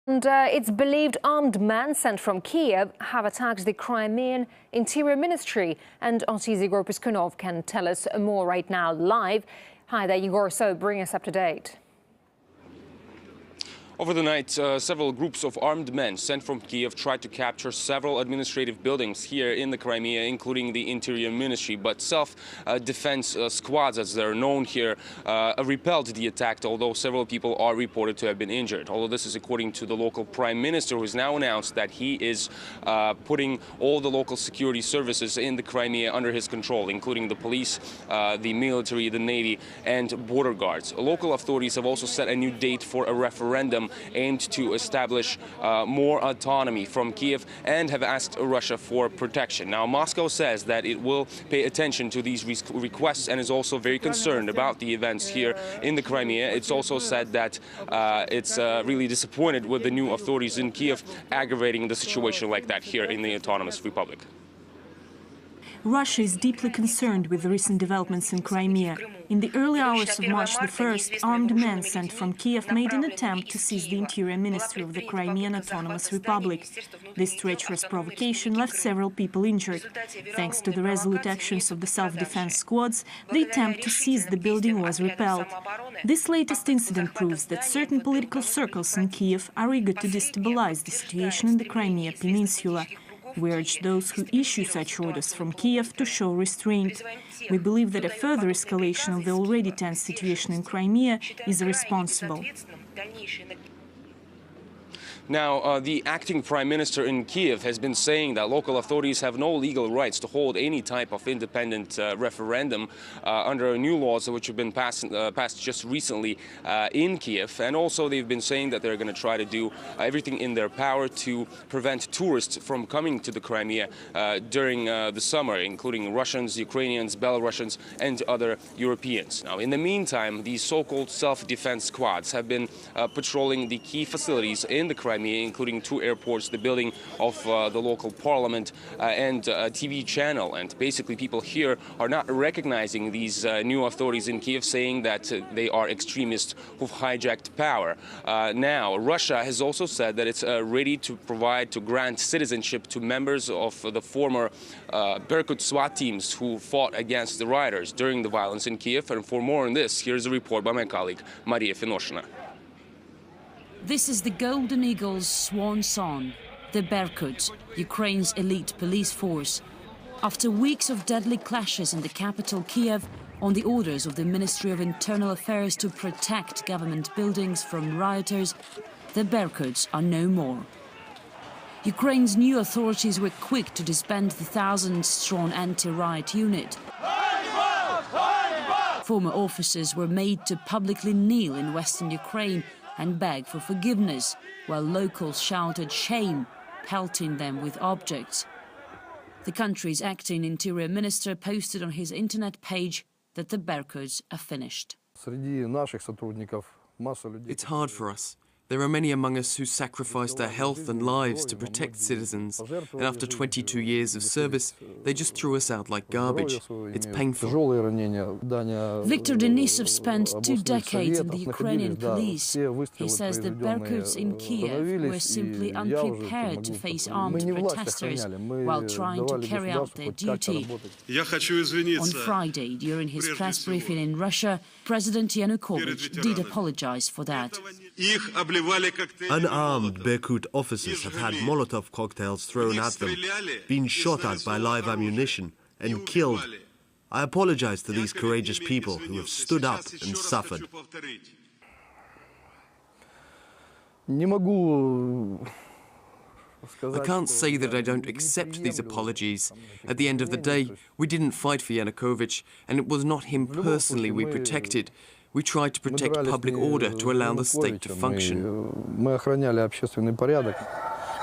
And it's believed armed men sent from Kiev have attacked the Crimean Interior Ministry. And RT's Igor Piskunov can tell us more right now live. Hi there, Igor. So bring us up to date. Over the night, several groups of armed men sent from Kiev tried to capture several administrative buildings here in the Crimea, including the Interior Ministry. But self-defense squads, as they're known here, repelled the attack, although several people are reported to have been injured. Although this is according to the local prime minister, who has now announced that he is putting all the local security services in the Crimea under his control, including the police, the military, the navy, and border guards. Local authorities have also set a new date for a referendum aimed to establish more autonomy from Kiev and have asked Russia for protection. Now, Moscow says that it will pay attention to these requests and is also very concerned about the events here in the Crimea. It's also said that it's really disappointed with the new authorities in Kiev aggravating the situation like that here in the Autonomous Republic. Russia is deeply concerned with the recent developments in Crimea. In the early hours of March the 1st, armed men sent from Kiev made an attempt to seize the Interior Ministry of the Crimean Autonomous Republic. This treacherous provocation left several people injured. Thanks to the resolute actions of the self-defense squads, the attempt to seize the building was repelled. This latest incident proves that certain political circles in Kiev are eager to destabilize the situation in the Crimea Peninsula. We urge those who issue such orders from Kiev to show restraint. We believe that a further escalation of the already tense situation in Crimea is irresponsible. Now, the acting prime minister in Kiev has been saying that local authorities have no legal rights to hold any type of independent referendum under new laws which have been passed just recently in Kiev. And also they've been saying that they're going to try to do everything in their power to prevent tourists from coming to the Crimea during the summer, including Russians, Ukrainians, Belarusians, and other Europeans. Now, in the meantime, these so-called self-defense squads have been patrolling the key facilities in the Crimea, including 2 airports, the building of the local parliament, and a TV channel. And basically people here are not recognizing these new authorities in Kiev, saying that they are extremists who've hijacked power. Now, Russia has also said that it's ready to grant citizenship to members of the former Berkut SWAT teams who fought against the rioters during the violence in Kiev. And for more on this, here's a report by my colleague, Maria Finoshina. This is the Golden Eagle's swan song, the Berkut, Ukraine's elite police force. After weeks of deadly clashes in the capital, Kiev, on the orders of the Ministry of Internal Affairs to protect government buildings from rioters, the Berkuts are no more. Ukraine's new authorities were quick to disband the 1,000-strong anti-riot unit. Former officers were made to publicly kneel in western Ukraine and beg for forgiveness, while locals shouted shame, pelting them with objects. The country's acting interior minister posted on his internet page that the Berkuts are finished. It's hard for us. There are many among us who sacrificed their health and lives to protect citizens, and after 22 years of service, they just threw us out like garbage. It's painful. Viktor Denisov spent 2 decades in the Ukrainian police. He says the Berkuts in Kiev were simply unprepared to face armed protesters while trying to carry out their duty. On Friday, during his press briefing in Russia, President Yanukovych did apologize for that. Unarmed Berkut officers have had Molotov cocktails thrown at them, been shot at by live ammunition, and killed. I apologize to these courageous people who have stood up and suffered. I can't say that I don't accept these apologies. At the end of the day, we didn't fight for Yanukovych, and it was not him personally we protected. We tried to protect public order to allow the state to function.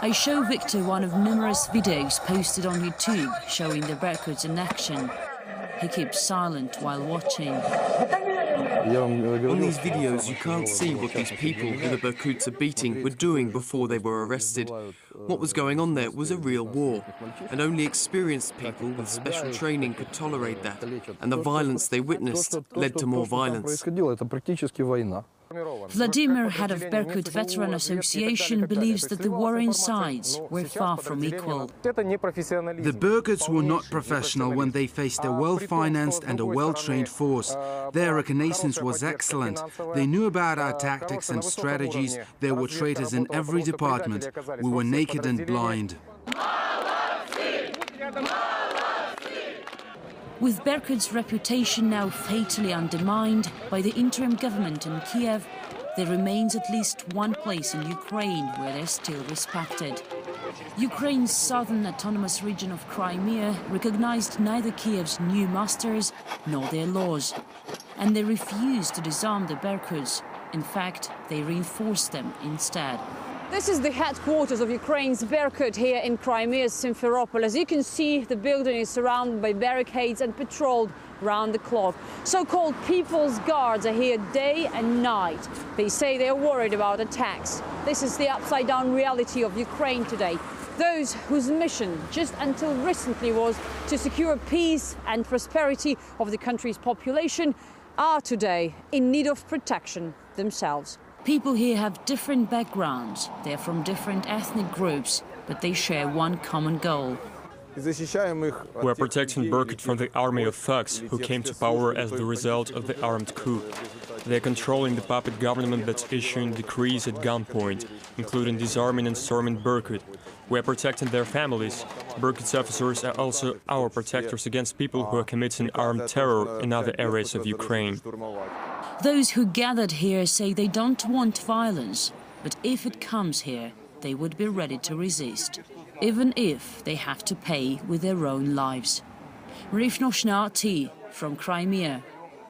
I show Viktor one of numerous videos posted on YouTube showing the Berkuts in action. He keeps silent while watching. On these videos, you can't see what these people who the Berkuts are beating were doing before they were arrested. What was going on there was a real war, and only experienced people with special training could tolerate that, and the violence they witnessed led to more violence. Vladimir, head of Berkut Veteran Association, believes that the warring sides were far from equal. The Berkuts were not professional when they faced a well-financed and a well-trained force. Their reconnaissance was excellent. They knew about our tactics and strategies. There were traitors in every department. We were naked and blind. With Berkut's reputation now fatally undermined by the interim government in Kiev, there remains at least one place in Ukraine where they're still respected. Ukraine's southern autonomous region of Crimea recognized neither Kiev's new masters nor their laws, and they refused to disarm the Berkuts. In fact, they reinforced them instead. This is the headquarters of Ukraine's Berkut here in Crimea's Simferopol. As you can see, the building is surrounded by barricades and patrolled round the clock. So-called People's Guards are here day and night. They say they are worried about attacks. This is the upside-down reality of Ukraine today. Those whose mission just until recently was to secure peace and prosperity of the country's population are today in need of protection themselves. People here have different backgrounds. They're from different ethnic groups, but they share one common goal. We're protecting Berkut from the army of thugs who came to power as the result of the armed coup. They're controlling the puppet government that's issuing decrees at gunpoint, including disarming and storming Berkut. We're protecting their families. Berkut's officers are also our protectors against people who are committing armed terror in other areas of Ukraine. Those who gathered here say they don't want violence, but if it comes here, they would be ready to resist, even if they have to pay with their own lives. Rifnoshna T from Crimea.